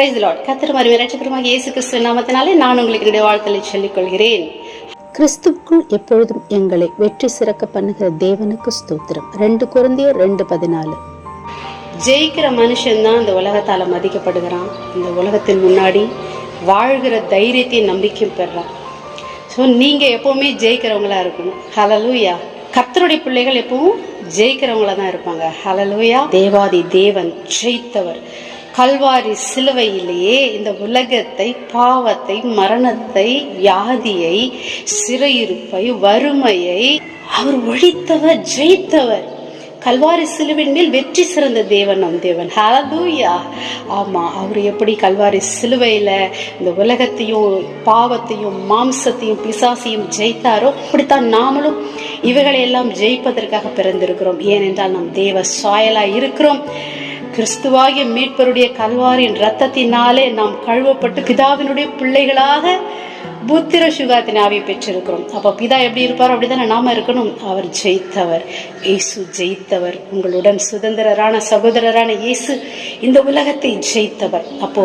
Praise the Lord. கர்த்தர் இரட்சகருமாகிய இயேசு கிறிஸ்துவின் நாமத்தினாலே நான் உங்களுக்கு என்னுடைய வாழ்த்துக்களை சொல்லிக் கொள்கிறேன். கிறிஸ்துவுக்குள் எப்பொழுதும் எங்களை வெற்றி சிறக்க பண்ணுகிற தேவனுக்கு ஸ்தோத்திரம். 2 கொரிந்தியர் 2:14. ஜெயிக்கிற மனுஷன் தான் இந்த உலகத்தால மதிக்கப்படுகிறான். இந்த உலகத்தின் முன்னாடி வாழ்கிற தைரியத்தையும் நம்பிக்கையும் பெறான். ஸோ நீங்க எப்பவுமே ஜெயிக்கிறவங்களா இருக்கணும். ஹல்லேலூயா. கர்த்தருடைய பிள்ளைகள் எப்பவும் ஜெயிக்கிறவங்களா தான் இருப்பாங்க. ஹல்லேலூயா. தேவாதி தேவன் ஜெயித்தவர். கல்வாரி சிலுவையிலேயே இந்த உலகத்தை, பாவத்தை, மரணத்தை, வியாதியை, சிறையிருப்பை, வறுமையை அவர் ஒழித்தவர், ஜெயித்தவர். கல்வாரி சிலுவின் மேல் வெற்றி சிறந்த தேவன் நம் தேவன். ஹல்லேலூயா. ஆமா, அவர் எப்படி கல்வாரி சிலுவையில இந்த உலகத்தையும், பாவத்தையும், மாம்சத்தையும், பிசாசையும் ஜெயித்தாரோ அப்படித்தான் நாமளும் இவைகளை எல்லாம் ஜெயிப்பதற்காக பிறந்திருக்கிறோம். ஏனென்றால் நம் தேவ சாயலா இருக்கிறோம். கிறிஸ்துவாகிய மீட்பருடைய கல்வாரின் ரத்தத்தினாலே நாம் கழுவப்பட்டு பிதாவினுடைய பிள்ளைகளாக புத்திர சுகாத்தின் ஆவியை பெற்றிருக்கிறோம். அப்ப பிதா எப்படி இருப்பாரோ அப்படித்தானே நாம இருக்கணும். அவர் ஜெயித்தவர், இயேசு ஜெயித்தவர். உங்களுடன் சுதந்திரரான சகோதரரான இயேசு இந்த உலகத்தை ஜெயித்தவர். அப்போ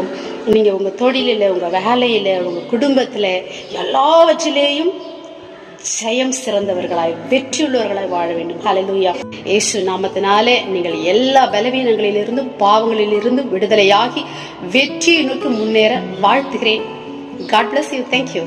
நீங்க உங்க தொழிலில, உங்க வேலையில, உங்க குடும்பத்துல எல்லாவற்றிலேயும் ஜெயம் சிறந்தவர்களாய், வெற்றியுள்ளவர்களாய் வாழ வேண்டும். ஹல்லேலூயா. இயேசு நாமத்தினாலே நீங்கள் எல்லா பலவீனங்களிலிருந்தும், பாவங்களிலிருந்தும் விடுதலையாகி வெற்றியை நோக்கி முன்னேற வாழ்த்துகிறேன். God bless you. Thank you.